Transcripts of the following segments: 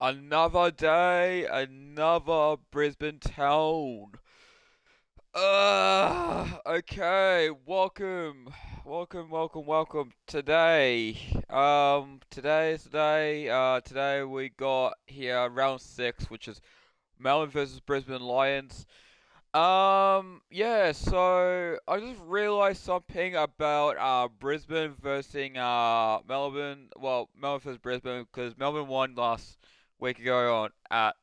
Another day, another Brisbane town. Okay, welcome. Today we got here round six, which is Melbourne versus Brisbane Lions. Yeah, so I just realized something about Brisbane versus Melbourne. Well, Melbourne versus Brisbane because Melbourne won last week ago on at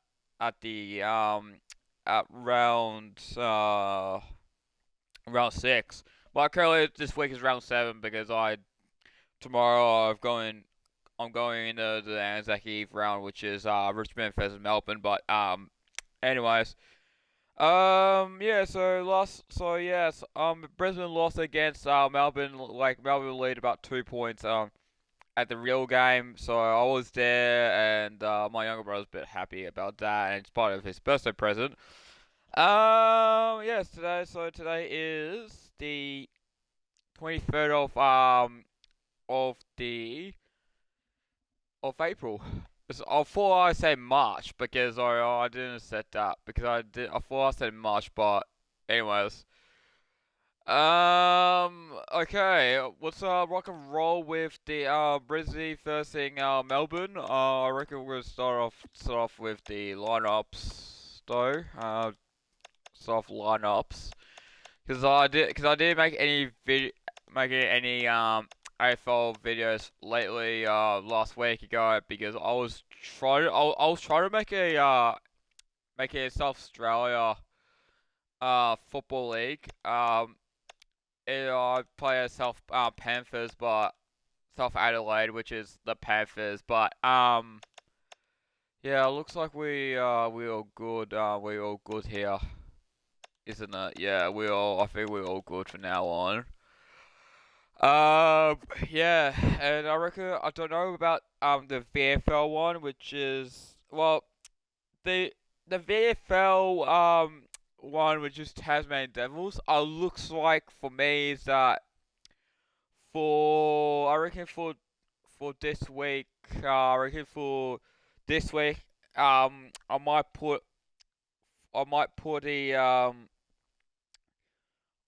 the at round six. But currently this week is round seven because I tomorrow I'm going into the Anzac Eve round, which is Richmond versus Melbourne. But anyways. Yeah, Brisbane lost against Melbourne. Like Melbourne lead about 2 points at the real game, so I was there, and my younger brother's a bit happy about that, and it's part of his birthday present. Yes, today is the 23rd of the of April. I thought I said March because I didn't set that because I thought I said March, but anyways. Okay, let's rock and roll with the Brisbane versus Melbourne. I reckon we're gonna start off with the lineups though. Start off lineups because I didn't make any AFL videos lately last week ago because I was trying to make a South Australia football league. I play as South Panthers, but South Adelaide, which is the Panthers. But yeah, looks like we all good. We all good here, isn't it? Yeah, we all. I think we're all good from now on. Yeah, and I don't know about the VFL one, which is the the VFL one, which is Tasmanian Devils. Looks like for me is that for I reckon for this week, I reckon for this week, I might put the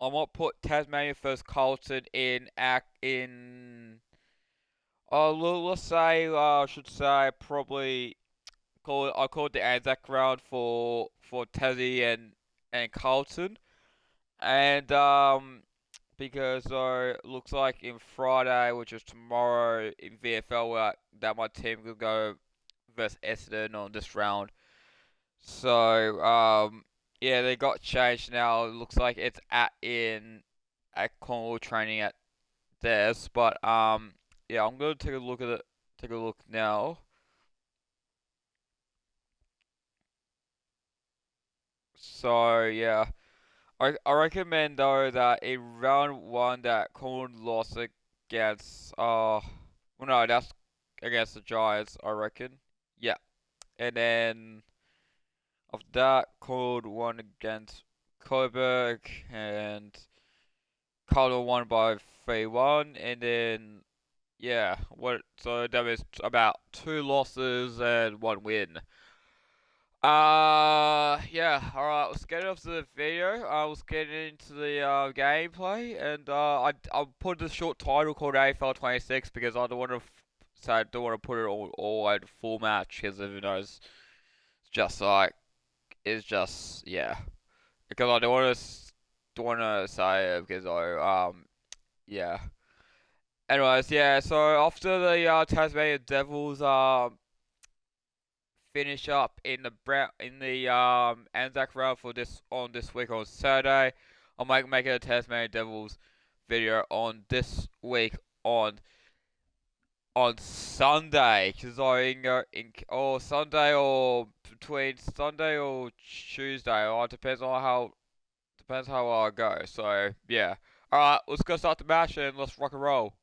I might put Tasmania first Carlton in act in. Let's say I should say probably I call it the Anzac round for Tassie and Carlton, and because looks like in Friday, which is tomorrow in VFL, that my team will go versus Essendon on this round. So yeah, they got changed now. It looks like it's at Cornwall training at theirs, but yeah, I'm gonna take a look at it. Take a look now. So yeah, I recommend though that in round one that Cornwall lost against well no, that's against the Giants, I reckon. Yeah. And then of that Cornwall won against Coburg and Carlton won by 3-1 and then yeah, what so that was about two losses and one win. Yeah, alright, let's get into the video. Let's get into the gameplay, and I'll put a short title called AFL 26 because I don't want to say I don't want to put it all at full match because you know it's just like it's just yeah because I don't want to say it because I yeah. Anyways, yeah. So after the Tasmania Devils finish up in the Anzac round for this week on Saturday. I might make a Tasmania Devils video on this week on Sunday because I can go in or Sunday or between Sunday or Tuesday. Or it depends how I go. So yeah. All right, let's go start the match and let's rock and roll.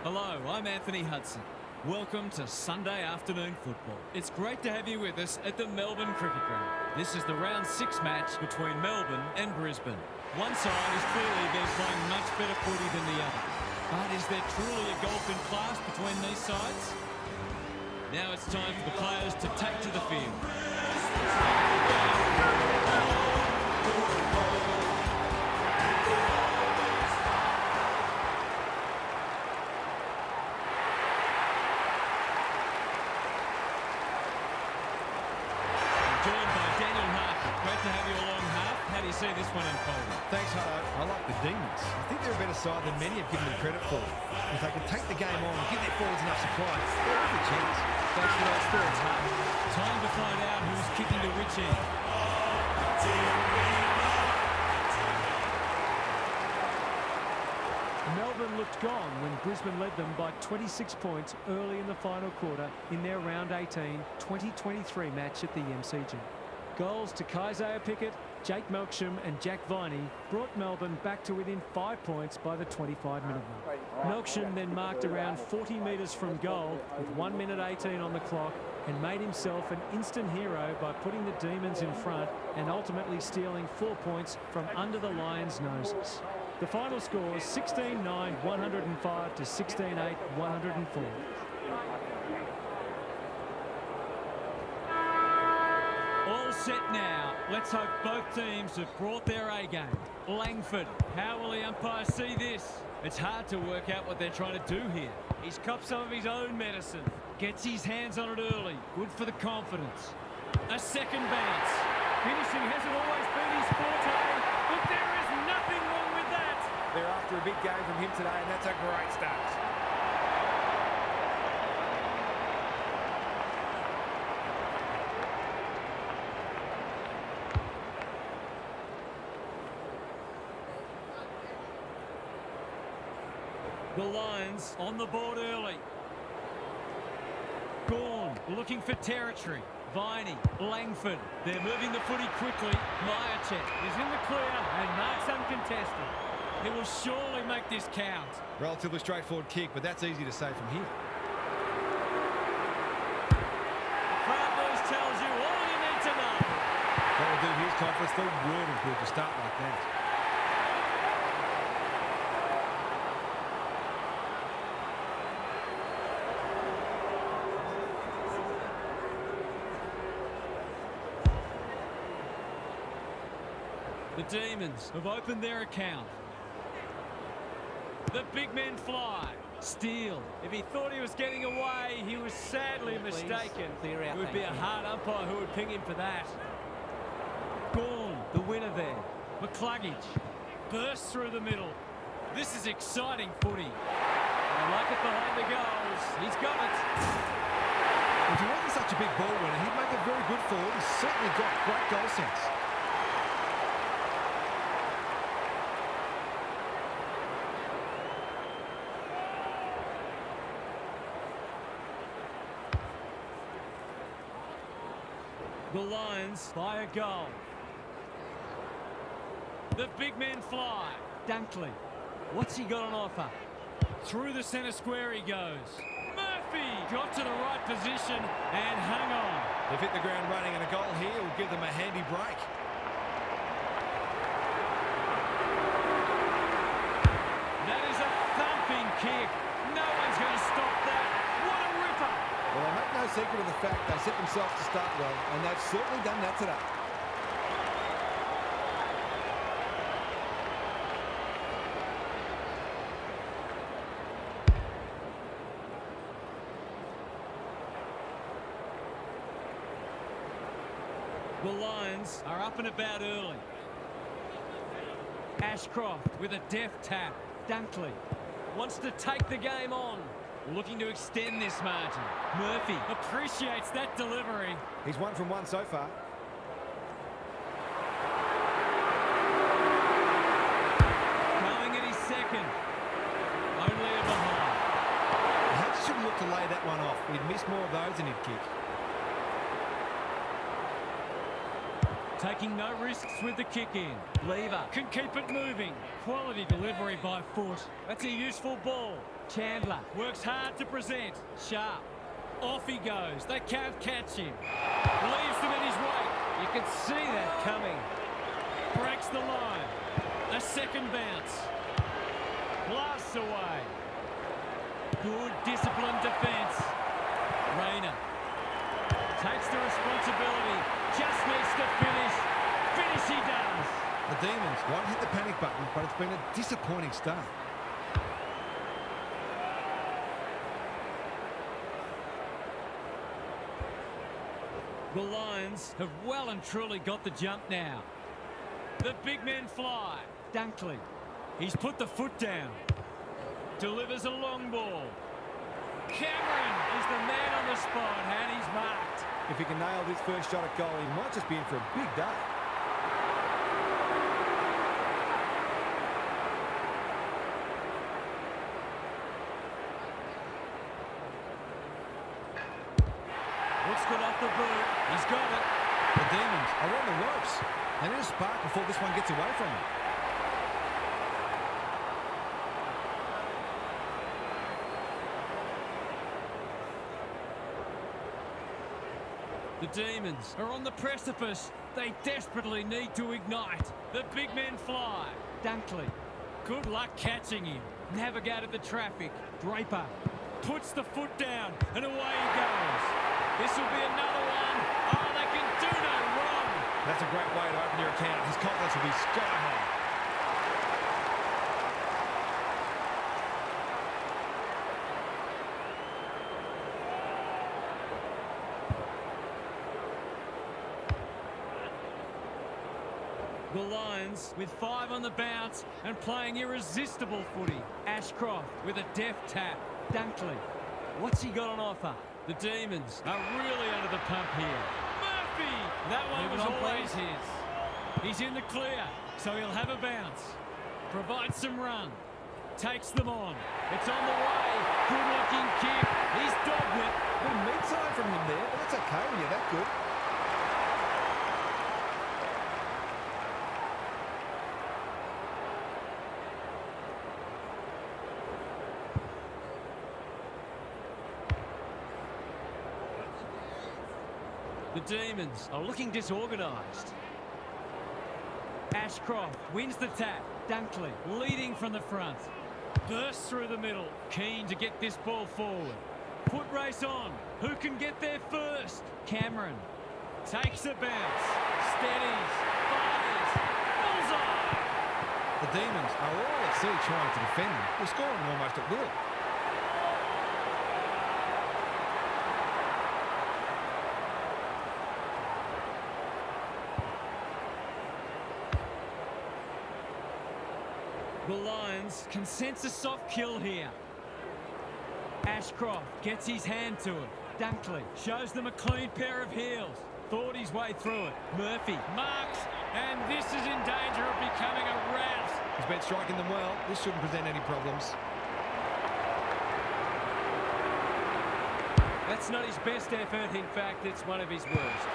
Hello, I'm Anthony Hudson. Welcome to Sunday afternoon football. It's great to have you with us at the Melbourne Cricket Ground. This is the round 6 match between Melbourne and Brisbane. One side has clearly been playing much better footy than the other. But is there truly a gulf in class between these sides? Now it's time for the players to take to the field. See this one unfolding. Thanks, Hutto. I like the Demons. I think they're a better side than many have given them credit for. If they can take the game on and give their forwards enough supply, they're a chance. Thanks for those thoughts, Hutto. Time to find out who's kicking to which end. Melbourne looked gone when Brisbane led them by 26 points early in the final quarter in their Round 18 2023 match at the MCG. Goals to Isaiah Pickett, Jake Melksham and Jack Viney brought Melbourne back to within 5 points by the 25-minute mark. Melksham then marked around 40 metres from goal with 1 minute 18 on the clock and made himself an instant hero by putting the Demons in front and ultimately stealing 4 points from under the Lions' noses. The final score is 16-9, 105 to 16-8, 104. All set now. Let's hope both teams have brought their A-game. Langford, how will the umpire see this? It's hard to work out what they're trying to do here. He's copped some of his own medicine. Gets his hands on it early. Good for the confidence. A second bounce. Finishing hasn't always been his forte, but there is nothing wrong with that. They're after a big game from him today, and that's a great start. The Lions on the board early. Gawn looking for territory. Viney, Langford. They're moving the footy quickly. Myercheck is in the clear and marks uncontested. He will surely make this count. Relatively straightforward kick, but that's easy to say from here. Crowd voice tells you all you need to know. That will do his confidence the world of good to start like that. The Demons have opened their account. The big men fly. Steele. If he thought he was getting away, he was sadly mistaken. It would be a hard umpire who would ping him for that. Gawn, the winner there. McCluggage bursts through the middle. This is exciting footy. I like it behind the goals. He's got it. If he wasn't such a big ball winner, he'd make a very good forward. He's certainly got great goal sense. The Lions by a goal. The big men fly. Dunkley. What's he got on offer? Through the centre square he goes. Murphy got to the right position and hung on. They've hit the ground running, and a goal here will give them a handy break. That is a thumping kick. No one's going to stop that. What a ripper. Well, they make no secret of the fact they set themselves to start well, and they've certainly done that today. The Lions are up and about early. Ashcroft with a deft tap. Dunkley wants to take the game on. Looking to extend this margin. Murphy appreciates that delivery. He's 1 from 1 so far. Going at his second. Only a behind. Perhaps should look to lay that one off. He'd miss more of those than he'd kick. taking no risks with the kick in. Lever can keep it moving. Quality delivery by foot. That's a useful ball. Chandler works hard to present. Sharp. Off he goes. They can't catch him. Leaves them in his wake. You can see that coming. Breaks the line. A second bounce. Blasts away. Good disciplined defence. Rayner takes the responsibility. Just needs to finish. Finish he does. The Demons won't hit the panic button, but it's been a disappointing start. The Lions have well and truly got the jump now. The big men fly. Dunkley. He's put the foot down. Delivers a long ball. Cameron is the man on the spot and he's marked. If he can nail this first shot at goal, he might just be in for a big day. Looks good off the boot. He's got it. The Demons are on the ropes. They need a spark before this one gets away from them. The Demons are on the precipice. They desperately need to ignite. The big men fly. Dunkley. Good luck catching him. Navigated the traffic. Draper puts the foot down and away he goes. This will be another one. Oh, they can do no wrong. That's a great way to open your account. His confidence will be sky high. The Lions with 5 on the bounce and playing irresistible footy. Ashcroft with a deft tap. Dunkley. What's he got on offer? The Demons are really under the pump here. Murphy! That one was always his. He's in the clear, so he'll have a bounce. Provides some run. Takes them on. It's on the way. Good-looking kick. He's dogged it. Good meat sign from him there, but that's okay when you're that good. The Demons are looking disorganised. Ashcroft wins the tap. Dunkley leading from the front. Bursts through the middle. Keen to get this ball forward. Foot race on. Who can get there first? Cameron takes a bounce. Steadies. Fires. Bullseye! The Demons are all at sea trying to defend them. They're scoring almost at will. The Lions can sense a soft kill here. Ashcroft gets his hand to it. Dunkley shows them a clean pair of heels. Thought his way through it. Murphy marks, and this is in danger of becoming a rout. He's been striking them well. This shouldn't present any problems. That's not his best effort. In fact, it's one of his worst.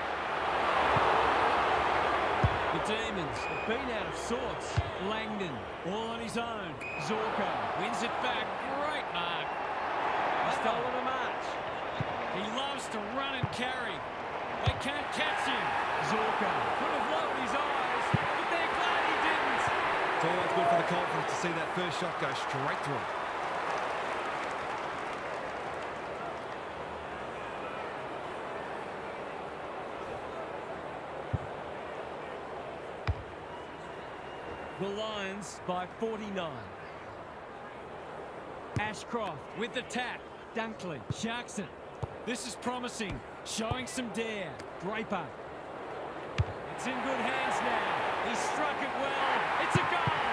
The Demons have been out of sorts. Langdon, all on his own. Zorko wins it back. Great mark. He's stolen a march. He loves to run and carry. They can't catch him. Zorko could have lowered his eyes, but they're glad he didn't. It's always good for the confidence to see that first shot go straight through. The Lions by 49. Ashcroft with the tap. Dunkley sharks it. This is promising, showing some dare. Draper. It's in good hands now. He struck it well. It's a goal.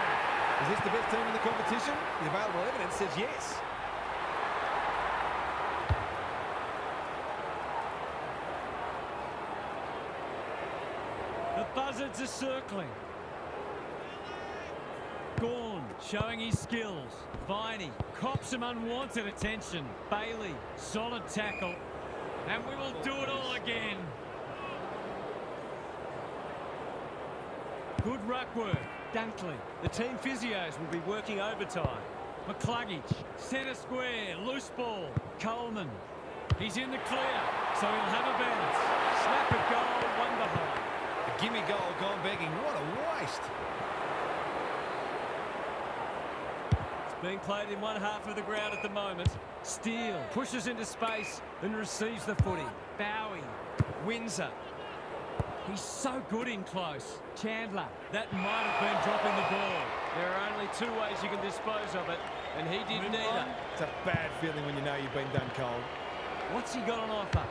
Is this the best team in the competition? The available evidence says yes. The buzzards are circling. Gorn showing his skills. Viney cops some unwanted attention. Bailey, solid tackle. And we will do it all again. Good ruck work. Dunkley. The team physios will be working overtime. McCluggage, centre square, loose ball. Coleman, he's in the clear, so he'll have a bounce. Snap at goal, one behind. A gimme goal gone begging. What a waste. It's being played in one half of the ground at the moment. Steele pushes into space and receives the footy. Bowie. Windsor. He's so good in close. Chandler, that might have been dropping the ball. There are only two ways you can dispose of it, and he did Move neither. on. It's a bad feeling when you know you've been done cold. What's he got on offer?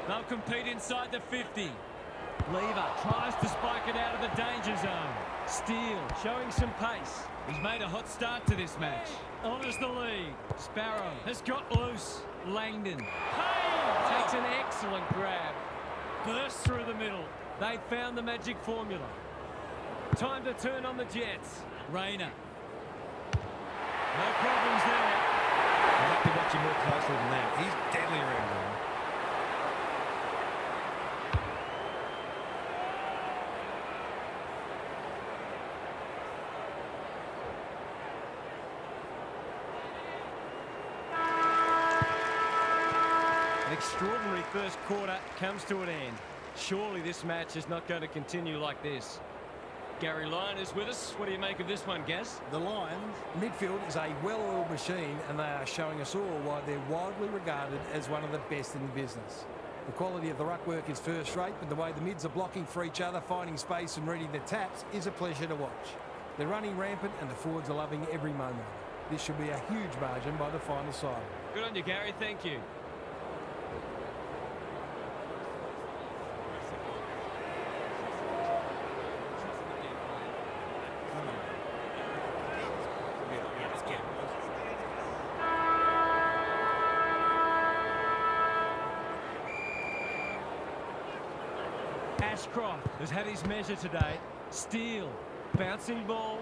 They'll compete inside the 50. Lever tries to spike it out of the danger zone. Steele showing some pace. He's made a hot start to this match. Honours the lead. Sparrow Has got loose. Langdon Hey! takes an excellent grab. Burst through the middle. They found the magic formula. Time to turn on the Jets. Rayner. No problems there. I'll have to watch him more closely than that. He's deadly around there. An extraordinary first quarter comes to an end. Surely this match is not going to continue like this. Gary Lyon is with us. What do you make of this one, Gaz? The Lions midfield is a well-oiled machine, and they are showing us all why they're widely regarded as one of the best in the business. The quality of the ruck work is first rate, but the way the mids are blocking for each other, finding space and reading the taps is a pleasure to watch. They're running rampant and the forwards are loving every moment of it. This should be a huge margin by the final side. Good on you, Gary. Thank you. Ashcroft has had his measure today. Steele, bouncing ball.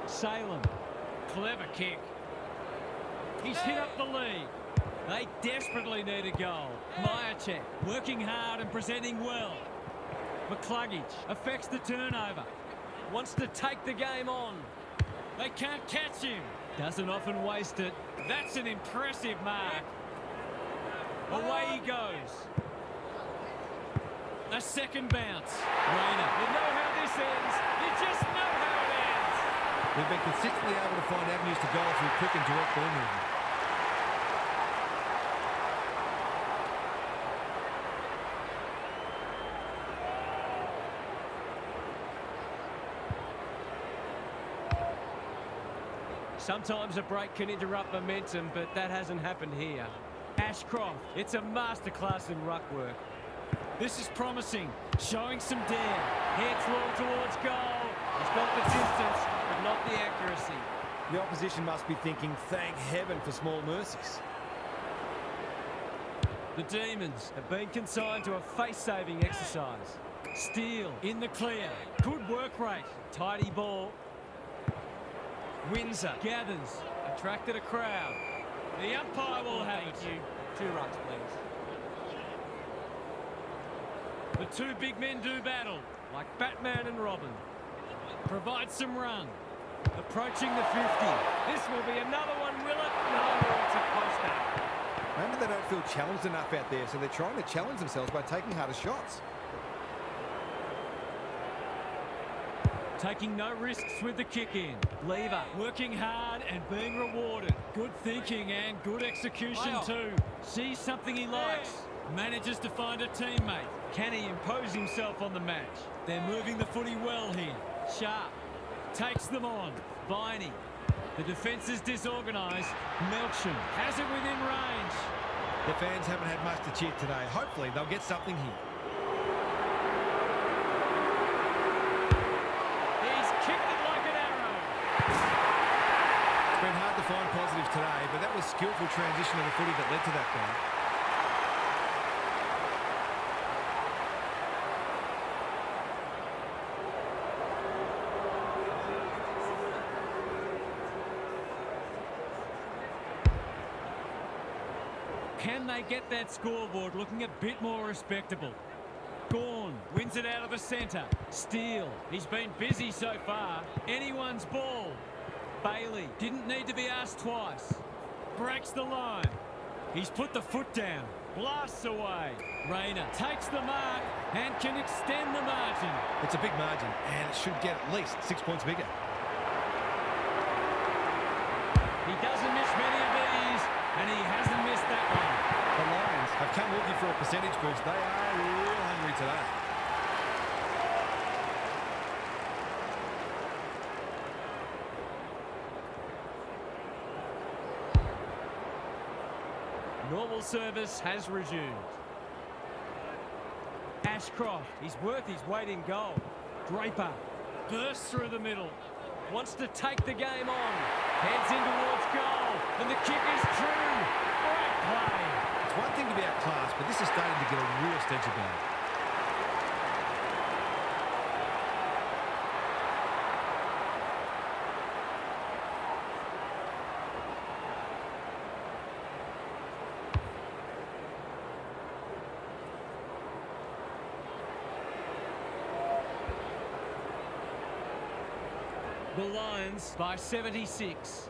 Salem, Clever kick. he's hit up the lead. They desperately need a goal. Myercheck Working hard and presenting well. McCluggage affects the turnover. Wants to take the game on. They can't catch him. Doesn't often waste it. That's an impressive mark. Away he goes. A second bounce. Rayner. You know how this ends. You just know how it ends. They've been consistently able to find avenues to goal through quick and direct ball movement. Sometimes a break can interrupt momentum, but that hasn't happened here. Ashcroft, it's a masterclass in ruck work. This is promising. Showing some dare. Heads long towards goal. He's got the distance, but not the accuracy. The opposition must be thinking, thank heaven for small mercies. The Demons have been consigned to a face-saving exercise. Steele In the clear. good work rate. Tidy ball. Windsor gathers. Attracted a crowd. The umpire will have it. 2 rucks, please. The two big men do battle, like Batman and Robin. Provide some run. Approaching the 50. This will be another one, will it? No, it's a poster. Maybe they don't feel challenged enough out there, so they're trying to challenge themselves by taking harder shots. Taking no risks with the kick in. Lever. Working hard and being rewarded. Good thinking and good execution too. Sees something he likes. Manages to find a teammate. Can he impose himself on the match? They're moving the footy well here. Sharp. Takes them on. Viney. The defence is disorganised. Melksham Has it within range. The fans haven't had much to cheer today. Hopefully they'll get something here. He's kicked it like an arrow. It's been hard to find positives today, but that was skillful transition of the footy that led to that goal. Can they get that scoreboard looking a bit more respectable? Gawn Wins it out of the centre. Steele. He's been busy so far. Anyone's ball. Bailey didn't need to be asked twice. Breaks the line. He's put the foot down. Blasts away. Rayner takes the mark and can extend the margin. It's a big margin, and it should get at least 6 points bigger. He doesn't miss many of these, and he hasn't missed that one. The Lions have come looking for a percentage boost. They are real hungry today. Normal service has resumed. Ashcroft, he's worth his weight in gold. Draper bursts through the middle. Wants to take the game on. Heads in towards goal. And the kick is true. Great play. It's one thing to be outclassed, but this is starting to get a real stench about it. The Lions by 76.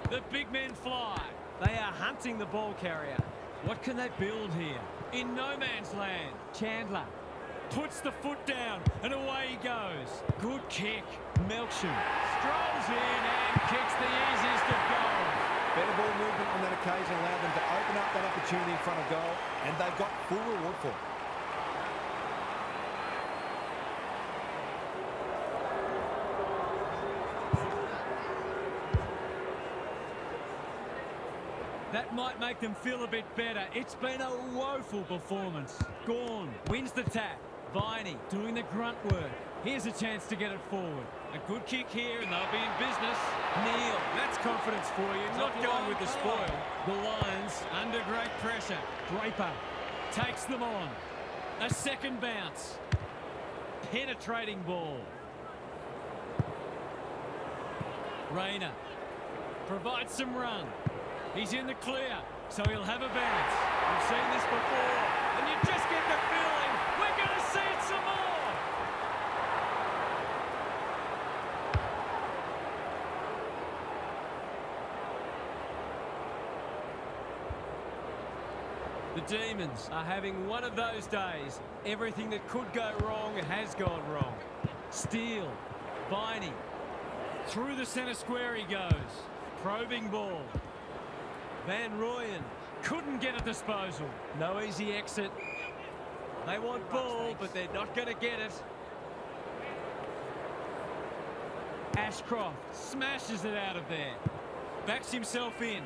The big men fly. They are hunting the ball carrier. What can they build here? In no man's land. Chandler puts the foot down and away he goes. Good kick. Melksham strolls in and kicks the easiest of goals. Better ball movement on that occasion allowed them to open up that opportunity in front of goal, and they've got full reward for it. That might make them feel a bit better. It's been a woeful performance. Gawn wins the tap. Viney doing the grunt work. Here's a chance to get it forward. A good kick here and they'll be in business. Neal, that's confidence for you. Not going with the spoil. The Lions under great pressure. Draper takes them on. A second bounce. Penetrating ball. Rayner provides some run. He's in the clear, so he'll have a bounce. We've seen this before, and you just get the feeling we're going to see it some more. The Demons are having one of those days. Everything that could go wrong has gone wrong. Steele, Viney, through the centre square he goes. Probing ball. Van Rooyen couldn't get a disposal. No easy exit. They want ball, but they're not going to get it. Ashcroft smashes it out of there. Backs himself in.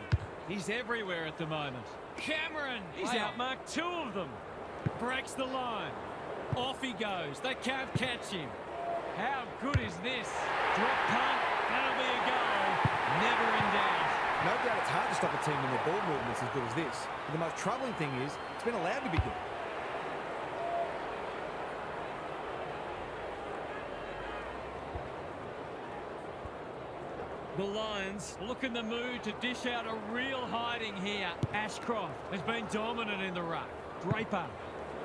He's everywhere at the moment. Cameron, he's outmarked two of them. Breaks the line. Off he goes. They can't catch him. How good is this? Drop punt. That'll be a goal. Never in doubt. No doubt it's hard to stop a team when their ball movement's as good as this. But the most troubling thing is, it's been allowed to be good. The Lions look in the mood to dish out a real hiding here. Ashcroft has been dominant in the ruck. Draper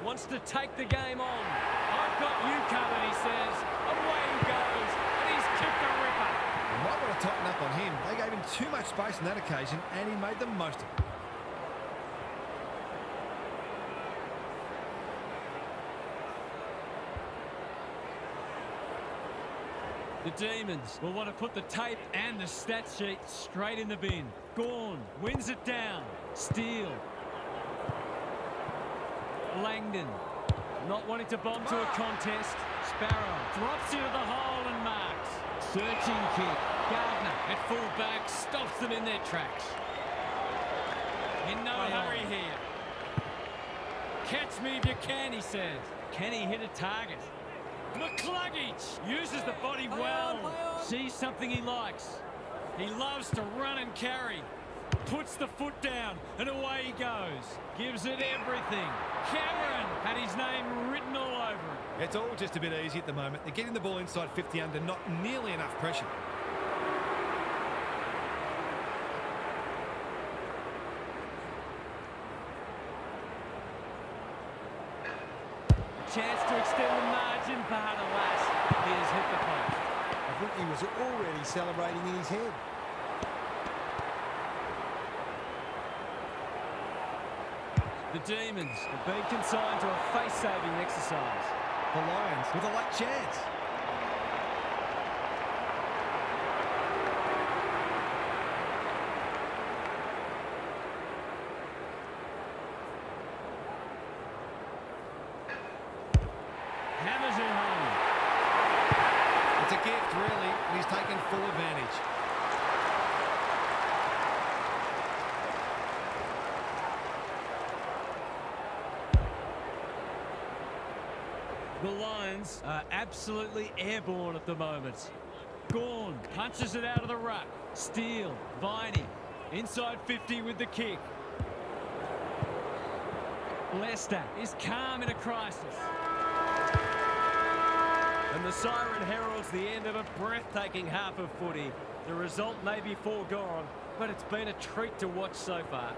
wants to take the game on. I've got you covered, he says. Away he goes, and he's kicked a ripper. They might want to tighten up on him. They gave him too much space on that occasion, and he made the most of it. The Demons will want to put the tape and the stat sheet straight in the bin. Gawn wins it down. Steele. Langdon not wanting to bomb to a contest. Sparrow drops into the hole and marks. Searching kick. Gardner at full back stops them in their tracks. In no hurry here. Catch me if you can, he says. Can he hit a target? McCluggage uses the body well. Sees something he likes. He loves to run and carry. Puts the foot down and away he goes. Gives it everything. Cameron had his name written all over it. It's all just a bit easy at the moment. They're getting the ball inside 50 under, not nearly enough pressure. chance to extend the margin, but alas, he has hit the post. I think he was already celebrating in his head. The Demons have been consigned to a face-saving exercise. The Lions with a late chance. Hammers it home. It's a gift, really, and he's taken full advantage. The Lions are absolutely airborne at the moment. Gawn punches it out of the ruck. Steele, Viney, inside 50 with the kick. Leicester is calm in a crisis. And the siren heralds the end of a breathtaking half of footy. The result may be foregone, but it's been a treat to watch so far.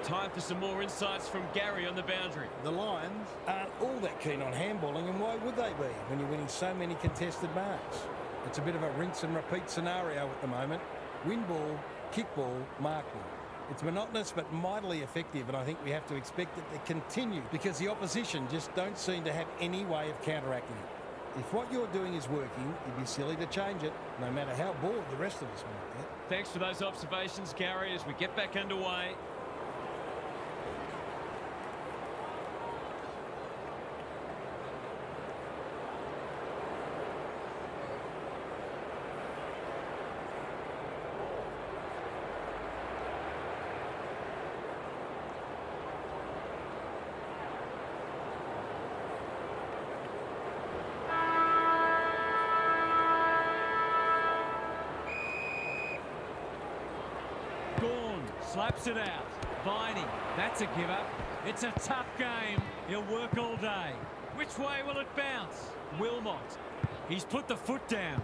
Time for some more insights from Gary on the boundary. The Lions aren't all that keen on handballing, and why would they be when you're winning so many contested marks? It's a bit of a rinse and repeat scenario at the moment. Win ball, kick ball, mark ball. It's monotonous but mightily effective, and I think we have to expect it to continue because the opposition just don't seem to have any way of counteracting it. If what you're doing is working, you'd be silly to change it, no matter how bored the rest of us might get. Thanks for those observations, Gary, as we get back underway. Slaps it out. Viney, that's a give up. It's a tough game. He'll work all day. Which way will it bounce? Wilmot. He's put the foot down.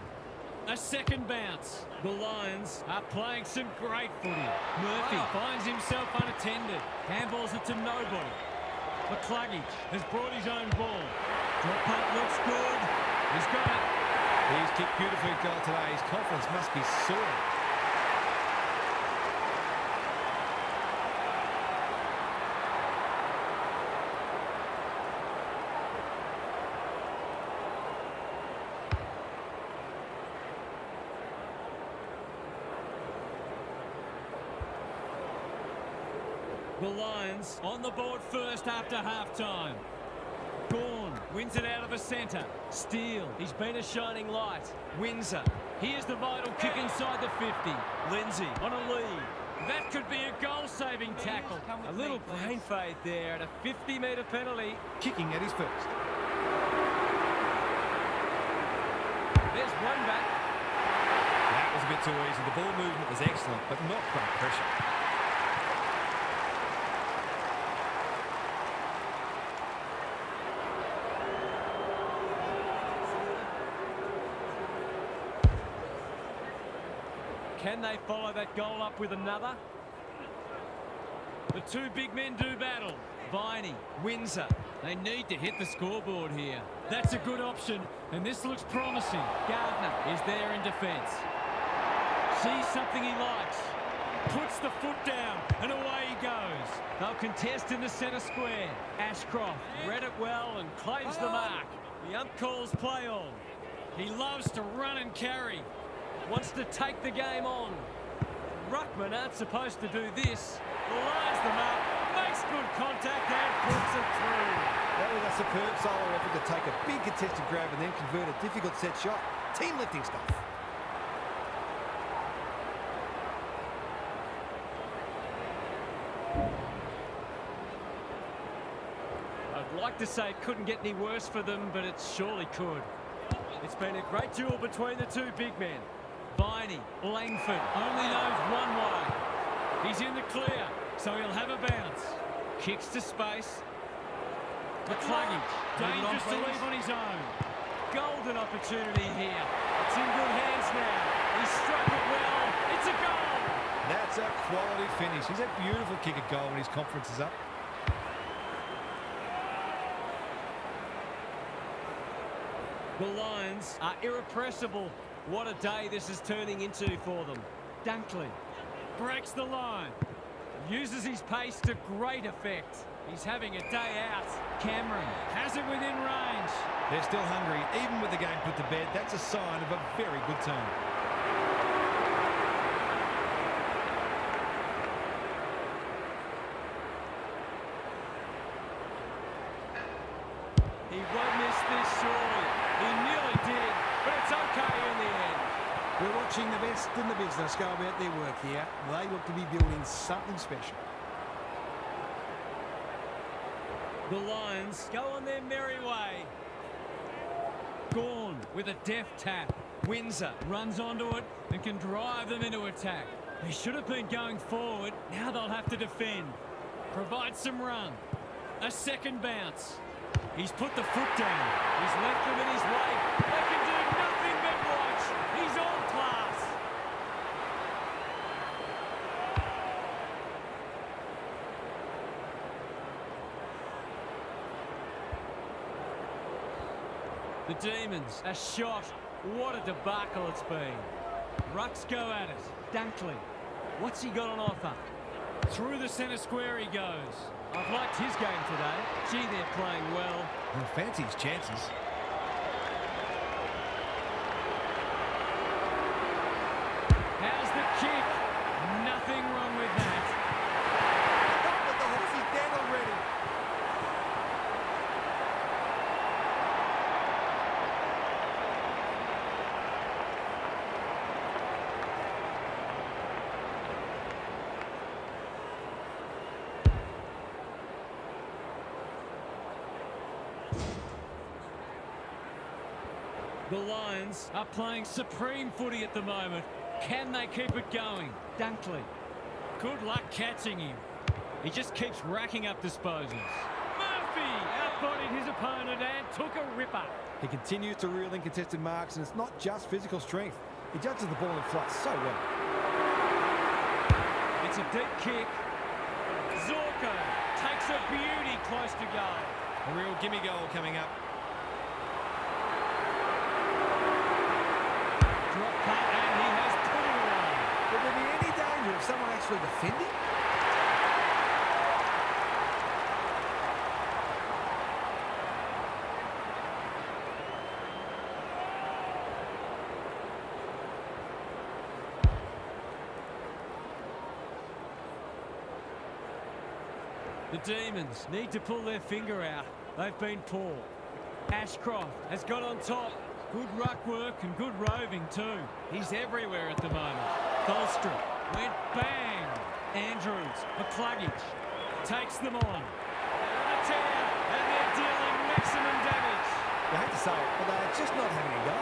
A second bounce. The Lions are playing some great footy. Murphy finds himself unattended. Handballs it to nobody. McCluggage has brought his own ball. Drop punt looks good. He's got it. He's kicked beautifully at goal today. His confidence must be soaring. The Lions on the board first after half-time. Gawn wins it out of the centre. Steele, he's been a shining light. Windsor, here's the vital kick inside the 50. Lindsay on a lead. That could be a goal-saving tackle. A little brain fade there and a 50-metre penalty. Kicking at his first. There's one back. That was a bit too easy. The ball movement was excellent, but not great pressure. Can they follow that goal up with another? The two big men do battle. Viney, Windsor. They need to hit the scoreboard here. That's a good option, and this looks promising. Gardner is there in defence. Sees something he likes. Puts the foot down, and away he goes. They'll contest in the centre square. Ashcroft read it well and claims the mark. The ump calls play on. He loves to run and carry. Wants to take the game on. Ruckman aren't supposed to do this. Lines them up, makes good contact and puts it through. That was a superb solo effort to take a big contested grab and then convert a difficult set shot. Team lifting stuff. I'd like to say it couldn't get any worse for them, but it surely could. It's been a great duel between the two big men. Viney, Langford, only knows one way. He's in the clear, so he'll have a bounce. Kicks to space. McCluggage, dangerous to leave on his own. Golden opportunity here. It's in good hands now. He struck it well. It's a goal. That's a quality finish. He's a beautiful kick at goal when his confidence is up. The Lions are irrepressible. What a day this is turning into for them. Dunkley breaks the line. Uses his pace to great effect. He's having a day out. Cameron has it within range. They're still hungry, even with the game put to bed. That's a sign of a very good team. He won't miss this, surely. He nearly did, but it's okay in the end. We're watching the best in the business go about their work here. They look to be building something special. The Lions go on their merry way. Gawn with a deft tap. Windsor runs onto it and can drive them into attack. They should have been going forward. Now they'll have to defend. Provide some run. A second bounce. He's put the foot down. He's left them in his way. They can do nothing but watch. He's on class. The Demons, a shot. What a debacle it's been. Rucks go at it. Dunkley, what's he got on offer? Through the centre square he goes. I've liked his game today. Gee, they're playing well. Well, fancy his chances. How's the kick? Nothing wrong with that. But the horse is dead already. The Lions are playing supreme footy at the moment. Can they keep it going? Dunkley. Good luck catching him. He just keeps racking up disposals. Murphy outbodied his opponent and took a ripper. He continues to reel in contested marks, and it's not just physical strength. He judges the ball in flight so well. It's a deep kick. Zorko takes a beauty close to goal. A real gimme goal coming up. Drop punt and he has put it away. Will there be any danger of someone actually defending? The Demons need to pull their finger out. They've been poor. Ashcroft has got on top. Good ruck work and good roving too. He's everywhere at the moment. Tholstrup went bang. Andrews, McCluggage, takes them on. They're on a tear and they're dealing maximum damage. You hate to say it, but they're just not having a go.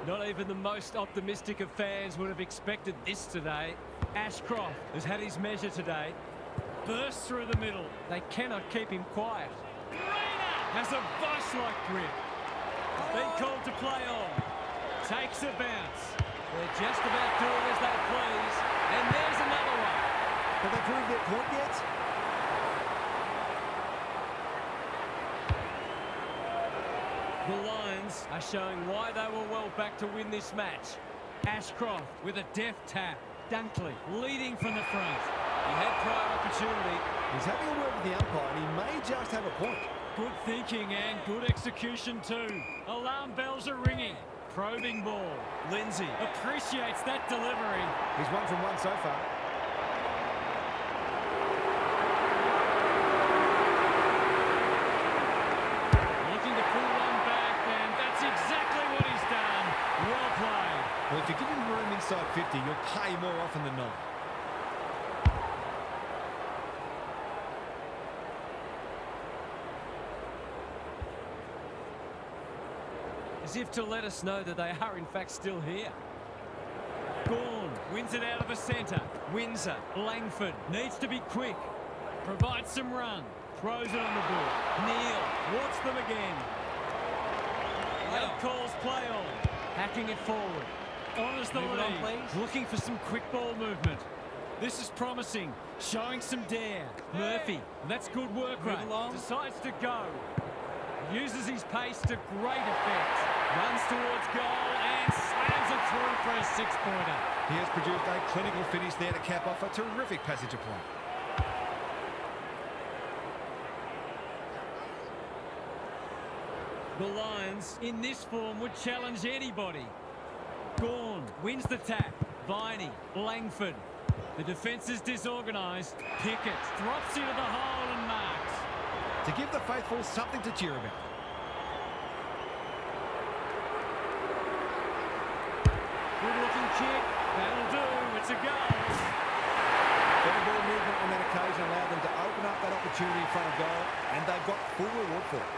Not even the most optimistic of fans would have expected this today. Ashcroft has had his measure today. Bursts through the middle. They cannot keep him quiet. Rayner has a vice-like grip. Been called to play on. Takes a bounce. They're just about doing as they please. And there's another one. Have they proved their point yet? The Lions are showing why they were well back to win this match. Ashcroft with a deft tap. Dunkley leading from the front. He had prior opportunity. He's having a word with the umpire, and he may just have a point. Good thinking and good execution too. Alarm bells are ringing. Probing ball. Lindsay appreciates that delivery. He's 1 from 1 so far. Looking to pull one back, and that's exactly what he's done. Well played. Well, if you give him room inside 50, you'll pay more often than not. As if to let us know that they are in fact still here. Gawn wins it out of the centre. Windsor, Langford needs to be quick. Provides some run. Throws it on the board. Neal wants them again. Late calls play on. Hacking it forward. Honours the lead. Looking for some quick ball movement. This is promising. Showing some dare. Murphy. That's good work rate. Decides to go. Uses his pace to great effect. Runs towards goal and slams it through for a 6-pointer. He has produced a clinical finish there to cap off a terrific passage of play. The Lions, in this form, would challenge anybody. Gawn wins the tap. Viney, Langford. The defence is disorganised. Pickett drops into the hole and marks. To give the faithful something to cheer about. Good-looking kick. That'll do. It's a goal. Better ball movement on that occasion allowed them to open up that opportunity in front of goal, and they've got full reward for it.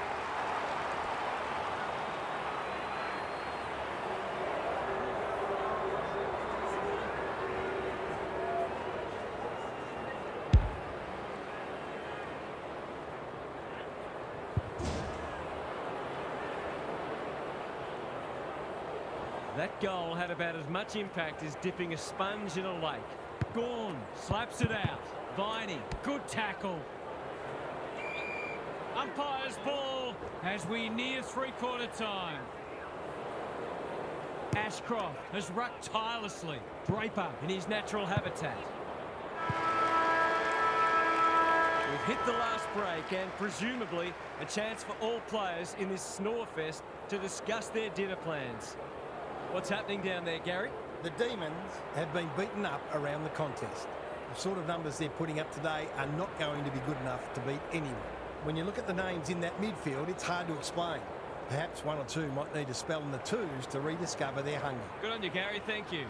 That goal had about as much impact as dipping a sponge in a lake. Gawn slaps it out. Viney, good tackle. Umpire's ball as we near three-quarter time. Ashcroft has rucked tirelessly. Draper in his natural habitat. We've hit the last break and presumably a chance for all players in this snore fest to discuss their dinner plans. What's happening down there, Gary? The Demons have been beaten up around the contest. The sort of numbers they're putting up today are not going to be good enough to beat anyone. When you look at the names in that midfield, it's hard to explain. Perhaps one or two might need to spell in the twos to rediscover their hunger. Good on you, Gary. Thank you.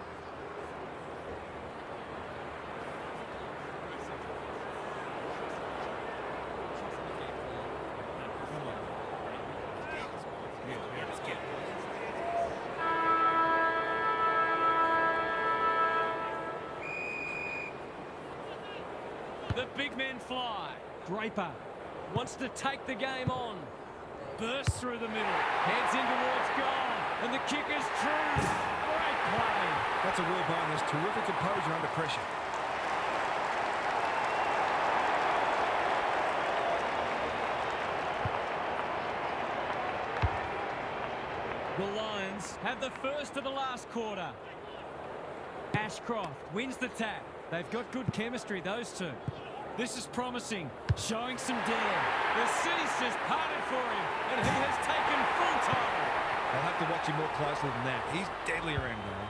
The big men fly. Draper wants to take the game on. Bursts through the middle. Heads in towards goal. And the kick is true. Great play. That's a real bonus. Terrific composure under pressure. The Lions have the first of the last quarter. Ashcroft wins the tap. They've got good chemistry, those two. This is promising, showing some dare. The city's just parted for him, and he has taken full toll. I'll have to watch him more closely than that. He's deadly around goal.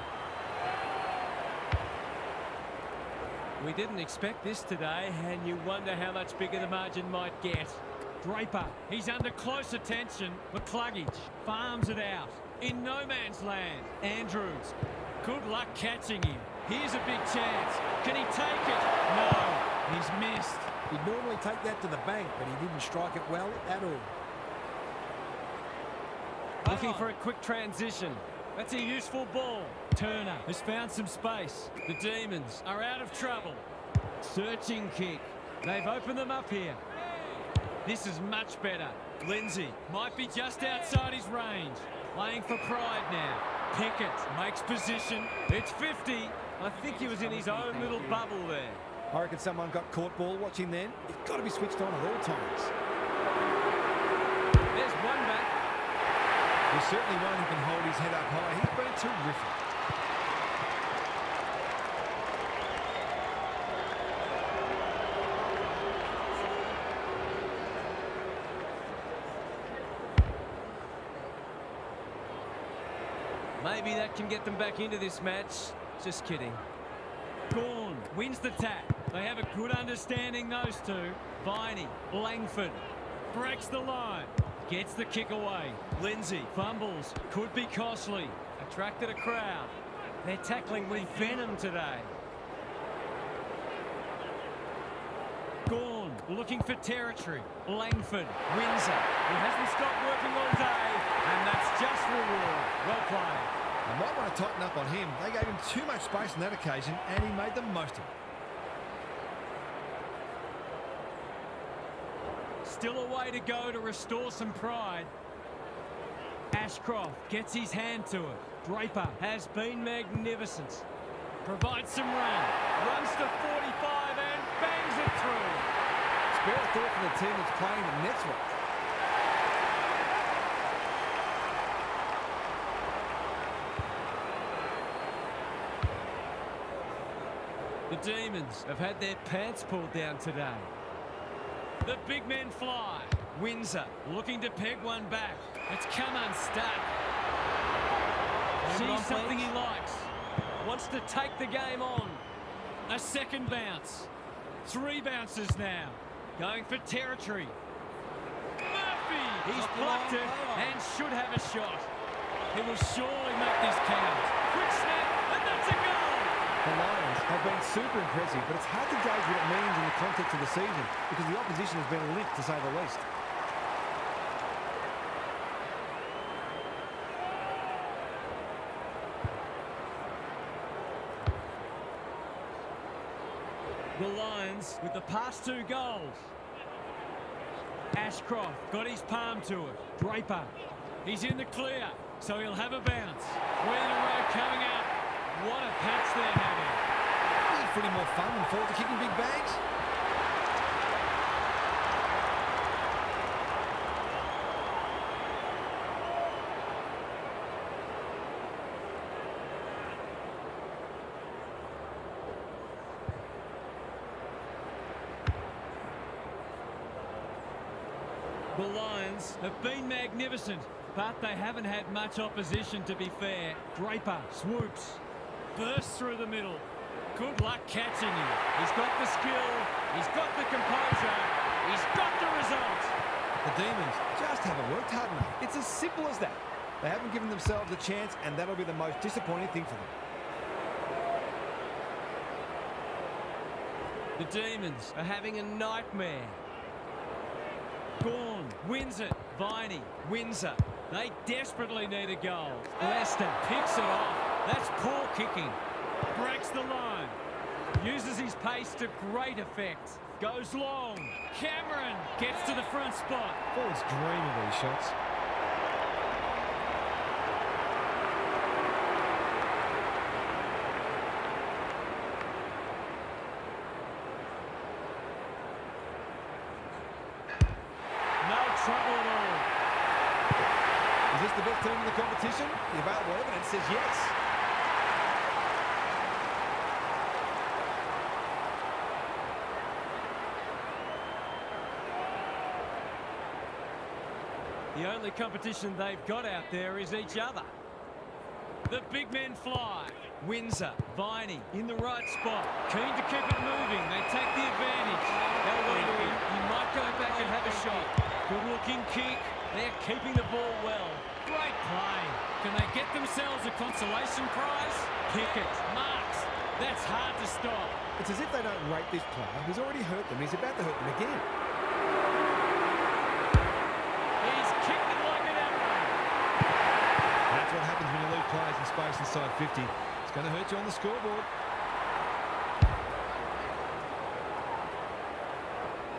We didn't expect this today, and you wonder how much bigger the margin might get. Draper, he's under close attention. McCluggage farms it out. In no man's land. Andrews, good luck catching him. Here's a big chance. Can he take it? No, he's missed. He'd normally take that to the bank, but he didn't strike it well at all. Looking for a quick transition. That's a useful ball. Turner has found some space. The Demons are out of trouble. Searching kick. They've opened them up here. This is much better. Lindsay might be just outside his range. Playing for pride now. Pickett makes position. It's 50. I think he was in his own little bubble there. I reckon someone got caught ball watching then. You've got to be switched on at all times. There's one back. He's certainly one who can hold his head up high. He's been terrific. Maybe that can get them back into this match. Just kidding. Gawn wins the tap. They have a good understanding, those two. Viney, Langford, breaks the line. Gets the kick away. Lindsay fumbles. Could be costly. Attracted a crowd. They're tackling with venom today. Gawn looking for territory. Langford wins it. He hasn't stopped working all day. And that's just reward. Well played. They might want to tighten up on him. They gave him too much space on that occasion, and he made the most of it. Still a way to go to restore some pride. Ashcroft gets his hand to it. Draper has been magnificent. Provides some run. Runs to 45 and bangs it through. Spare a thought for the team that's playing the next one. The Demons have had their pants pulled down today. The big men fly. Windsor looking to peg one back. It's come unstuck. Sees something he likes. Wants to take the game on. A second bounce. 3 bounces now. Going for territory. Murphy! He's plucked it and should have a shot. He will surely make this count. Quick snap, and that's a goal! The Lions have been super impressive, but it's hard to gauge what it means in the context of the season because the opposition has been linked, to say the least. The Lions with the past 2 goals. Ashcroft got his palm to it. Draper. He's in the clear, so he'll have a bounce. 3 in a row coming up. What a patch they're having. Isn't footy more fun than forward to kicking big bags? The Lions have been magnificent, but they haven't had much opposition, to be fair. Draper swoops. Bursts through the middle. Good luck catching him. He's got the skill. He's got the composure. He's got the result. The Demons just haven't worked hard enough. It's as simple as that. They haven't given themselves a chance, and that'll be the most disappointing thing for them. The Demons are having a nightmare. Gawn wins it. Viney, Windsor. They desperately need a goal. Leicester picks it off. That's poor kicking. Breaks the line. Uses his pace to great effect. Goes long. Cameron gets to the front spot. Forwards dream of these shots. No trouble at all. Is this the best team in the competition? The available evidence says yes. The only competition they've got out there is each other. The big men fly. Windsor, Viney in the right spot. Keen to keep it moving. They take the advantage. Elway, you might go back and have a shot. Good looking kick. They're keeping the ball well. Great play. Can they get themselves a consolation prize? Kick it. Marks. That's hard to stop. It's as if they don't rate this player who's already hurt them. He's about to hurt them again. He's kicked it like an arrow. That's what happens when you leave players in space inside 50. It's going to hurt you on the scoreboard.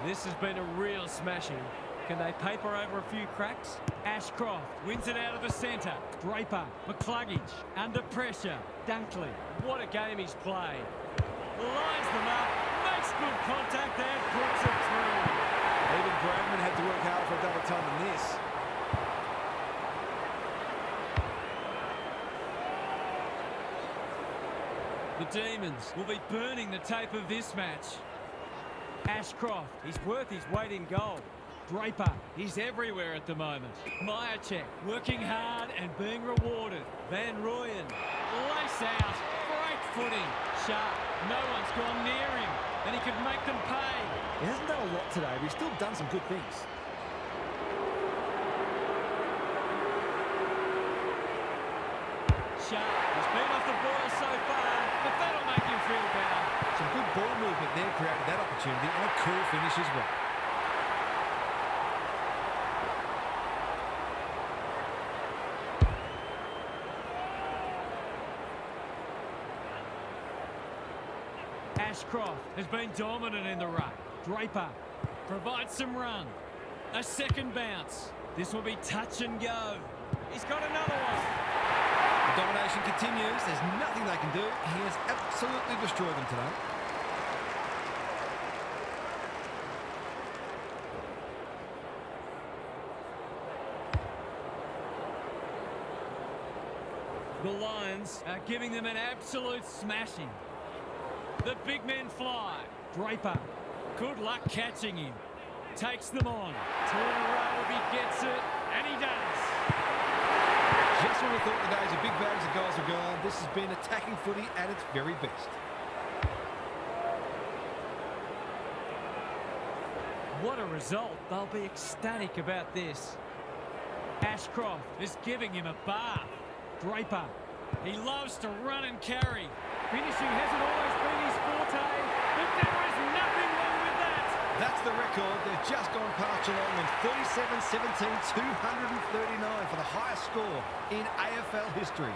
This has been a real smashing. Can they paper over a few cracks? Ashcroft wins it out of the centre. Draper, McCluggage, under pressure. Dunkley, what a game he's played. Lines them up, makes good contact and puts it through. Even Bradman had to work hard for a double time in this. The Demons will be burning the tape of this match. Ashcroft, he's worth his weight in gold. Draper, he's everywhere at the moment. Myercheck, working hard and being rewarded. Van Rooyen, lace out, great footing. Sharp, no one's gone near him, and he could make them pay. He hasn't done a lot today, but he's still done some good things. Sharp, he's been off the boil so far, but that'll make him feel better. Some good ball movement there created that opportunity, and a cool finish as well. Ashcroft has been dominant in the ruck. Draper provides some run. A second bounce. This will be touch and go. He's got another one. The domination continues. There's nothing they can do. He has absolutely destroyed them today. The Lions are giving them an absolute smashing. The big men fly. Draper. Good luck catching him. Takes them on. Two in a row if he gets it, and he does. Just when we thought the days of big bags of goals were gone, this has been attacking footy at its very best. What a result. They'll be ecstatic about this. Ashcroft is giving him a bath. Draper. He loves to run and carry. Finishing hasn't always been his forte, but there is nothing wrong with that. That's the record. They've just gone past Geelong in 37-17, 239 for the highest score in AFL history.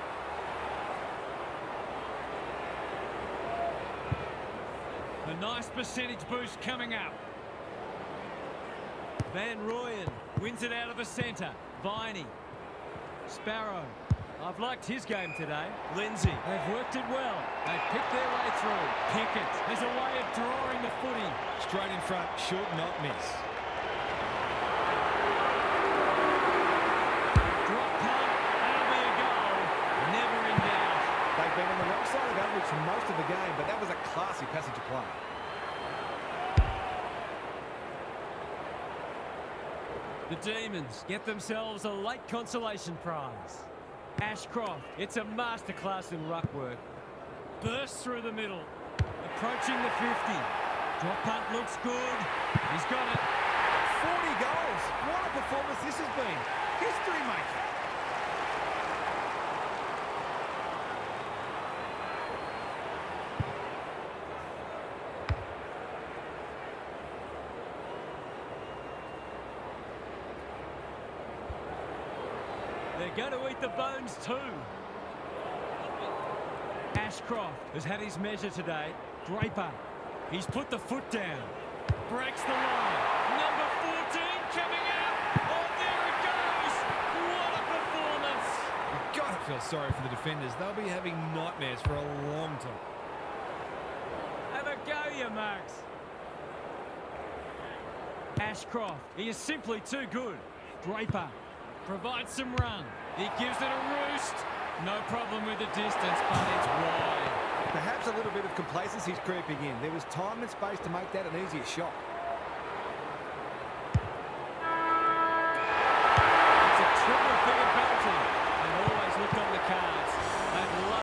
A nice percentage boost coming up. Van Rooyen wins it out of the centre. Viney. Sparrow. I've liked his game today. Lindsay. They've worked it well. They've picked their way through. Pickett has a way of drawing the footy. Straight in front, should not miss. Drop punt. That'll be a goal. Never in doubt. They've been on the wrong side of average for most of the game, but that was a classy passage of play. The Demons get themselves a late consolation prize. Ashcroft, it's a masterclass in ruck work. Bursts through the middle. Approaching the 50. Drop punt looks good. He's got it. 40 goals. What a performance this has been. History making. They're going to eat the bones too. Ashcroft has had his measure today. Draper. He's put the foot down. Breaks the line. Number 14 coming out. Oh, there it goes. What a performance. You've got to feel sorry for the defenders. They'll be having nightmares for a long time. Have a go, you mugs. Ashcroft. He is simply too good. Draper. Provides some run. He gives it a roost. No problem with the distance, but it's wide. Perhaps a little bit of complacency is creeping in. There was time and space to make that an easier shot. It's a triple-figure penalty. They always look on the cards. They'd love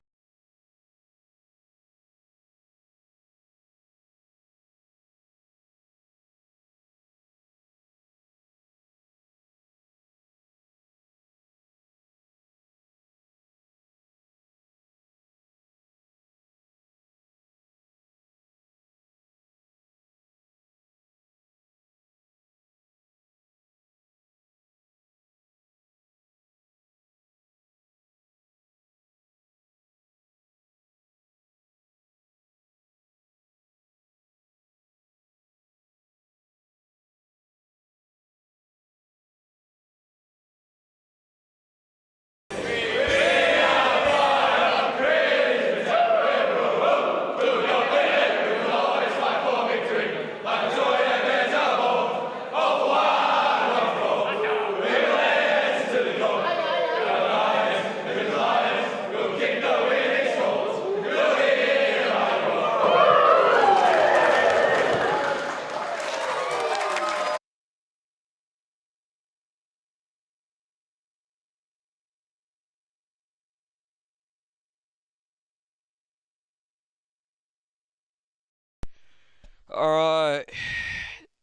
Alright.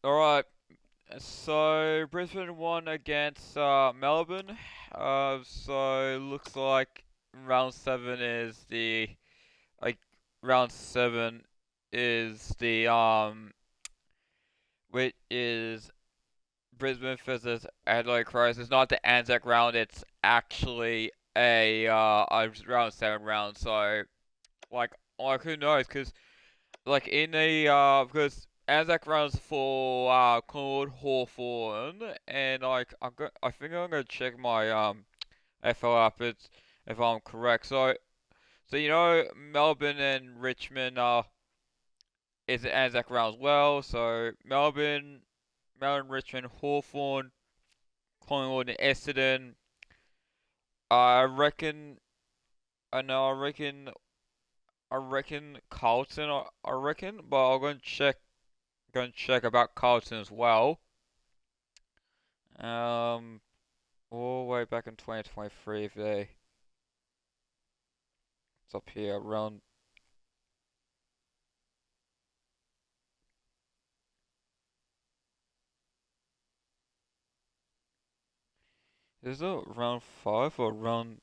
Alright. So Brisbane won against Melbourne. So looks like round 7 is the round 7 is the which is Brisbane versus Adelaide Crows. It's not the Anzac round, it's actually a round 7 round. So like who knows, cuz like in the because Anzac runs for Claude Hawthorn, and like I think I'm gonna check my FL app. if I'm correct. So you know, Melbourne and Richmond is the Anzac round as well. So Melbourne, Richmond, Hawthorn, Collingwood, and Essendon. I reckon. I know. I reckon Carlton. I reckon, but I'm going to check. Going to check about Carlton as well. Um, all the way back in 2023, if they. It's up here around. Is it round 5 or round?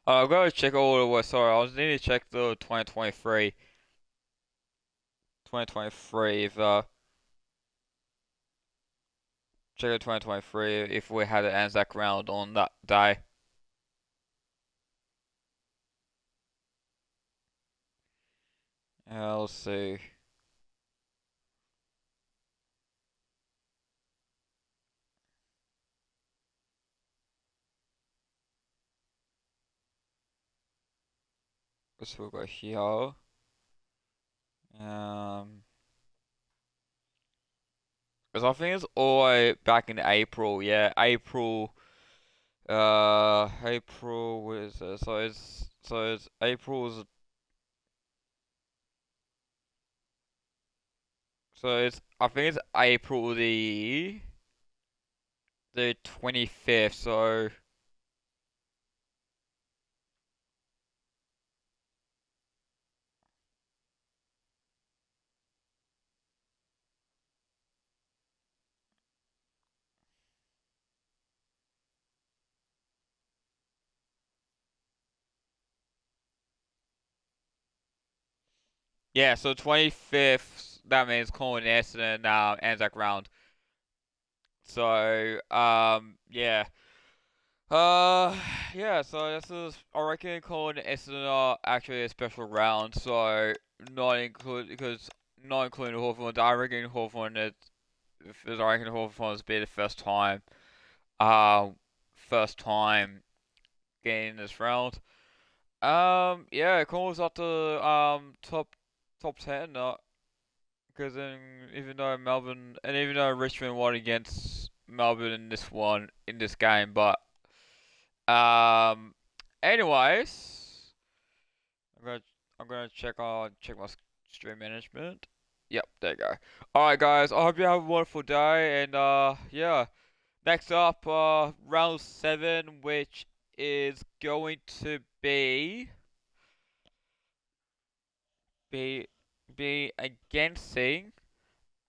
I've got to check all the way. Sorry, I was need to check the 2023. 2023 if check the 2023 if we had an Anzac round on that day. Let's see. Let's go here. Um, because I think it's all the way back in April. Yeah, April. April. What is it? So it's April's. So it's I think it's April the 25th. So. Yeah, so 25th, that means Colin Essendon, Anzac round. So, yeah. Uh, yeah, so this is, I reckon Colin Essendon are actually a special round, so not including Hawthorn, I reckon Hawthorn I reckon Hawthorn will be the first time getting this round. Yeah, Cornwall's up to top 10, because even though Richmond won against Melbourne in this game, but um, anyways, I'm gonna check my stream management. Yep, there you go. All right, guys. I hope you have a wonderful day, and yeah. Next up, round 7, which is going to be be against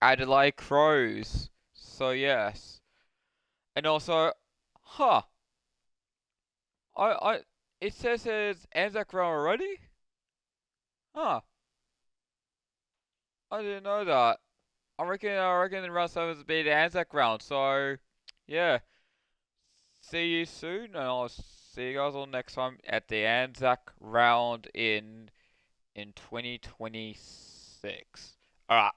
Adelaide Crows. So yes, and also, huh? I it says it's Anzac round already. Huh? I didn't know that. I reckon the round 7 is be the Anzac round. So yeah, see you soon, and I'll see you guys all next time at the Anzac round in 2026. Alright.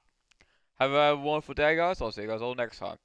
Have a wonderful day, guys. I'll see you guys all next time.